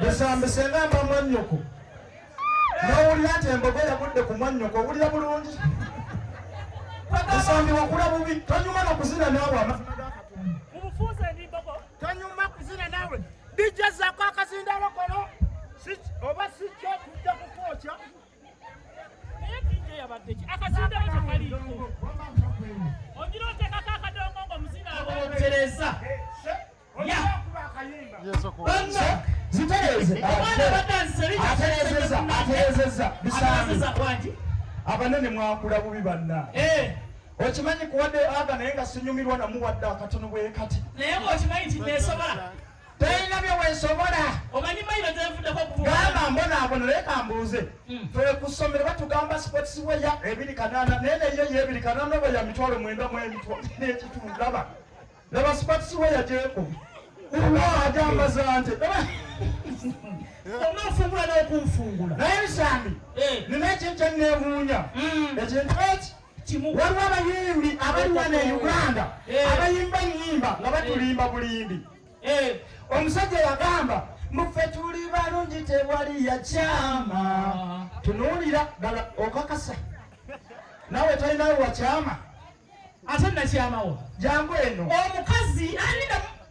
Bisambi sengamba mwanyoko. Nawulira nti embogo yagudde ku mwanyoko owulira bulungi. Bisambi wakula bubi tonyuma n'okuzina naawe Mumufuuze n'embogo tonyuma kuzina naawe dijjazaako akazindalo kono oba si kyo tujja kukwokya naye kijja yabadde ki akazindalo tekaliiko ogira oteekako akadongo ng'omuzina abootereza Zitereeze abanene mwakula bubi banna okimanyi kuwadde aga naye nga sinyumirwa namuwadde akatono bwe kati naye okimanyi nti neesobola tolina bye weesobola omanyi mayiro zevuddeko gamba mbonaabona leka mbuuze twe ku ssomero batugamba sports weya 280 naye neyo ye 280 oba ya mitwalo 9 n'ekitundu laba sports weya gyeko kuba agamba nte omufungula n'okunfungula naye bisambi nina ekintu kyenneewuunya ekintu eki waliwo abayimbi abali wano e Uganda abayimba nnyimba nga batulimba bulimbi omusajja yagamba muffe tuli balungi tewali yakyama tunuulira ddala okakasa nawe talinawe wakyama ate nakyamawo jangu eno omukazi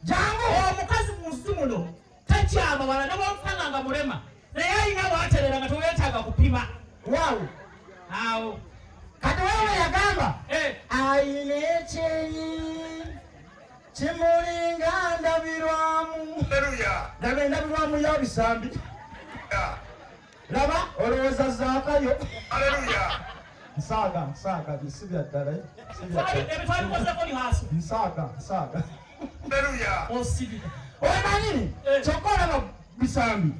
jangu omukazi mu nsi muno takyama wala nobamufanga nga mulema naye alina bwaterera nga teweetaaga kupima waawo awo kati wewe yagamba ayina ekyeyi kimulinga ndabirwamu laba endabirwamu ya bisambi laba olowooza zaakayo nsaaga bisibya ddala nsaaga omanyi kyokka olaba bisambi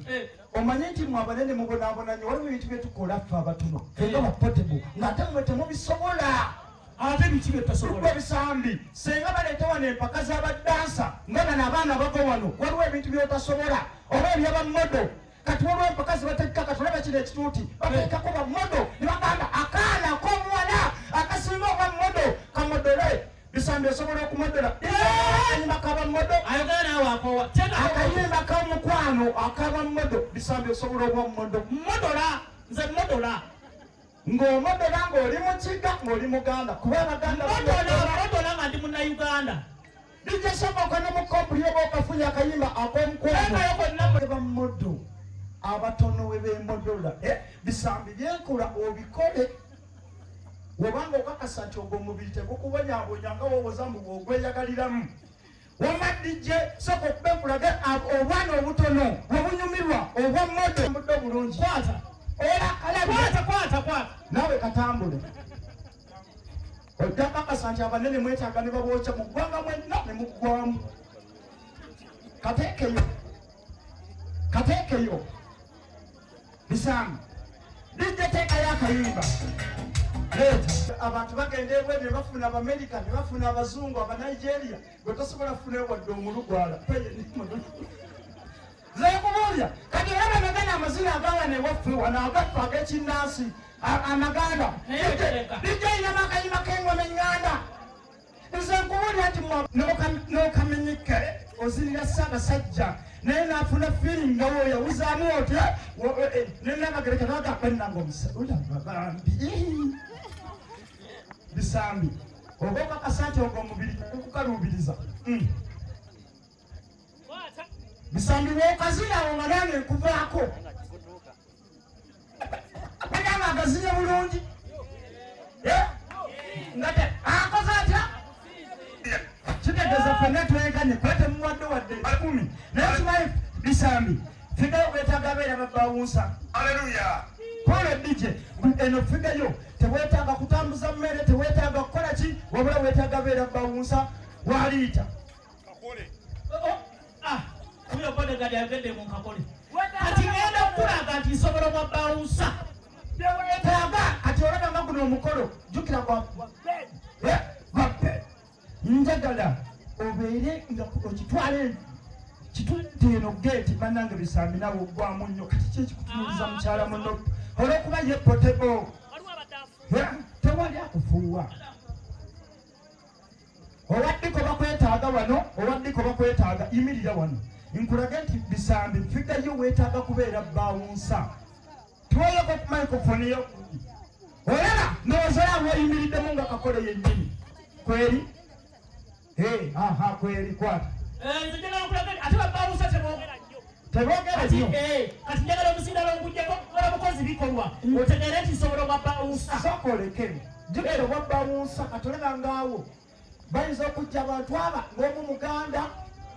omanyi nti mwe abanene mubonaabonanye waliwo ebintu bye tukola ffe abatono nga bapotebo ng'ate mwe temubisobola ate biki byetasobola bisambi senga baleeta wano empaka z'abadansa nga bano abaana bava wano waliwo ebintu byotasobola oba ebyabammodo kati waliwo empaka zibategeka kati olaba kino ekituuti bateekako bammodo ne bagamba akaana k'omuwala akasinga obammodo kamodole bisambi osobola okumodola akayimba kabammodo ayogera naawe akoowa akayimba kamukwano akabammodo bisambi osobola obwammodo modola nze modola ng'omodola ng'oli mu kiga ng'oli muganda kuba abaganda modola nga ndi munnayuganda dijja soboka ne mu kompuli oba okafunye akayimba ak'omukwano bammodo abatono we bemodola bisambi byenkola obikole webanga okakasa nti ogwo omubiri tegukubonyabonya nga wowozamu bw'ogweyagaliramu wamadijje soka okuba enkulage obwana obutono obunyumirwa obwammodo mudde obulungi kwata nawe katambule ojja kakasa nti abanene mwetaaga ne babookya mu ggwanga mwenna ne muggwamu kateekeyo bisambi dijja teekayo akayimba abantu bagenda ebweru ne bafuna abamerika ne bafuna abazungu abanigeria gwe tosobola kufunayo wadde omulugwala zekubuulya kati era banagana amazina agawana ewaffe wano agaffe ag'ekinnansi amaganda dijja ayinamu akayima k'engoma eŋŋanda nze nkubuulya nti n'okamenyike ozinira ssaabasajja naye naafuna feeling nga woyawuzaamu otya nenagagereka nagamba ennanga omusaulababambi bisambi oba okakasa nti ogwo omubiri okukaluubiriza bisambi bwokazinawo nga nange nkuvaako agamba agazinye bulungi nga akoze atya kitegeeza ffenna twenkanye kuba temuwadde wadde 10 naye kimanyi bisambi figayo weetaaga abeera babawunsa kola dije eno figayo teweetaaga kutambuza mmere teweetaaga kukola ki wabula weetaaga abeera babawunsa waliita uyo bodegadi agende mu nkakole kati ngenda okulaga nti nsobola bwa bawunsa teweetaaga kati olaba nga guno omukolo jjukira gwappe njagala obeere nga okitwale kitudde eno geeti bannange bisambi nawe ogwamu nnyo kati kyekikutunuliza mukyala muno olwokuba ye potebo tewali akufuuwa owaddiko bakwetaaga wano owaddiko bakwetaaga yimirira wano nkulage nti bisambi figayo weetaaga kubeera bawunsa tuweyeko ku microphone yo olaba nowozolamu oyimiriddemu nga kakole yennyini kweri kweri kwata nze njagala okulaga ate babawunsa teboogera nnyo teboogera nnyo kati njagala omusindalo okujjako ola bukozi bikolwa otegeere nti nsobola obwa bawunsa sokoleke jogera obwa bawunsa katolebangaawo bayinza okujja abantu aba ng'omu muganda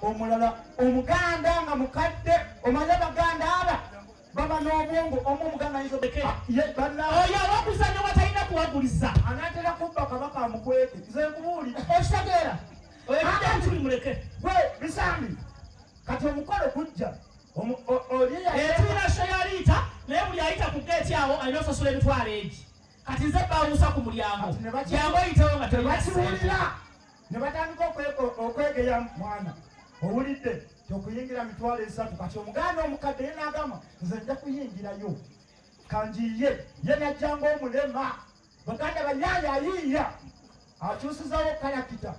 omulala omuganda nga mukadde omanye abaganda aba baba n'obwongo omu omuganda ayinza oyo awakuzanya watalina kuwaguliza anaatera kubba kabaka amukweke nze nkubuulira okitegeera oyo tuli muleke gwe bisambi kati omukolo gujja tulina sho yaliita naye buli ayita ku geeti awo alina osasula emitwalo egi kati nze bawusa ku mulyango jangu oyitewo nga tebakiwulira ne batandika okwegeya mwana owulidde okuyingira mitwalo 3 kati omuganda omukadde ye n'agamba nze nja kuyingirayo kanjiye ye najjanga omulema baganda bayaaya ayiiya akyusizawo kalakita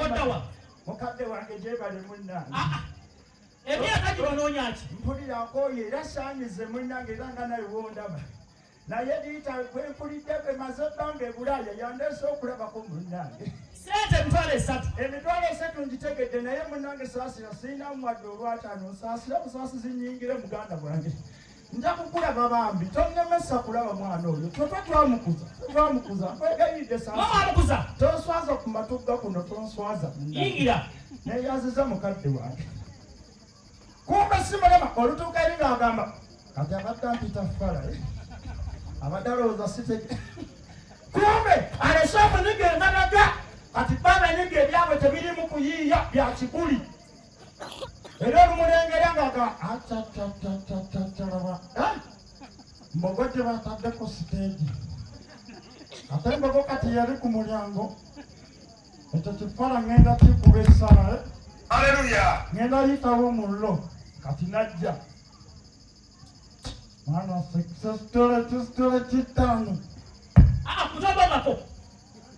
oddawa mukadde wange gyebale munnange emyaka gino onoonya ki mpulirakoyo era saanyize munnange era nga naye wondaba naye liita kwempulidde emaze ebbanga ebulaaya yandeese okulabako munnange sente emitwalo 3 emitwalo 3 ngitegedde naye munnange saasira siinamu wadde olwataano nsaasira busaasi zinyingire muganda bwange nja kukulaba bambi tonnemesa kulaba mwana oyo twetwe twamukuza nkwegayiridde saasiamukuza tonswaza ku matugga kuno tonswaza yingira neyaziza mukadde wange kumbe simulema olutuuka eri ng'agamba kati abadde ampita fala abadde alowooza sitege kumbe alese omunyiga enganaga kati baba enyiga ebyabwe tebirimu kuyiiya bya kiguli era olumulengera ng'aga acacacacacaraba mbogo gye bataddeko siteegi ate mbogo kati yali ku mulyango ekyo kifala ŋŋenda kikuba essala Haleluya. ŋŋenda yitawo mullo kati najja mwana kisitole kitaano kutobangako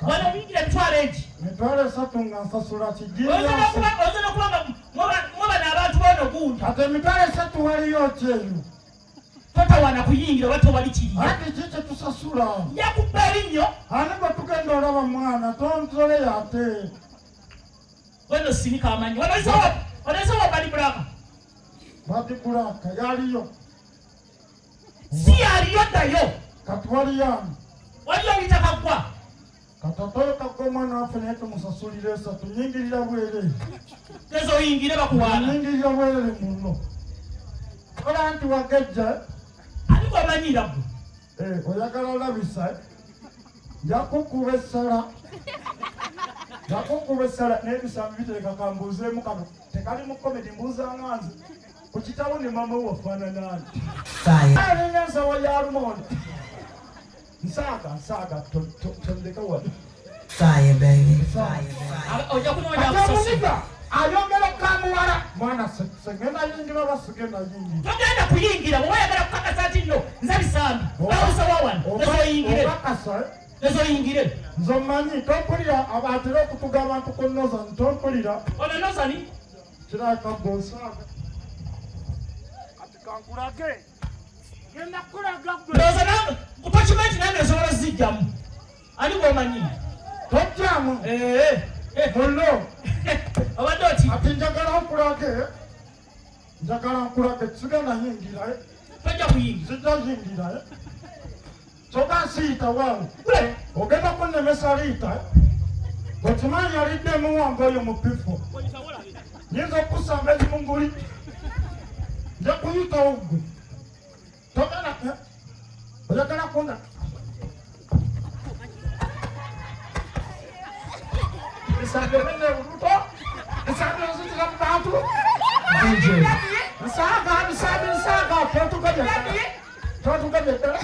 wano bingira emitwalo egi emitwalo 3 nga nsasula oyinza n'okuba nga mwabana abantu bono gundi kati emitwalo 3 waliyo kyeyo totawana kuyingira oba tobali kiriyo ati kiki tusasula njakubba erinnyo ani bwe tugenda olaba mwana tonsole ate weno sinika amanyi onesowa bali bulaka badi bulaka yaliyo si yaliyo ddayo kati waliyani waliyo bitakaggwa katatoyokagga omwana waffe naye tumusasulire 3 nyingirira bwerere gezo oyingire bakuwaana nyingirira bwerere muno ola nti wagejja aniko omanyira gwe oyagala olabisa njakukuba essala n'ebisambi bitereka kambuuzeemu kano tekali mu komedi mbuuzanga nze ku kitabu ne mama we wafaanana nina nsawo ya lumonde nsaaga tondeka wano ojja kunoonya omuziga ayongera okukamuwala mwana segenda yingira oba sigenda yingira togenda kuyingira bwe wayagala kukakasa nti nno nza bisambi bawusawa wano ezoyingire nze omanyi tompulira abatera okutuga abantu ku nozani tompulira ono nozani kiraka gonsaaga kati kankulage genda kulaga ndowooza nange kutokimanyi nange esobola zijjamu ani gwomanyi tojjamu muno obadde oti ati njagala nkulage sigenda yingirae tojja kuyingira sijja yingirae kyokka siyita waawe ogenda kunnemesa liita okimanyi alidde muwanga oyo mu bifo nyinza okusamba ekimunguli nja kuyitawo gwe togenda oyagala kunda bisambi bene oluto bisambi ozitira mu bantu nsaaga bisambi nsaaga totugabye ddala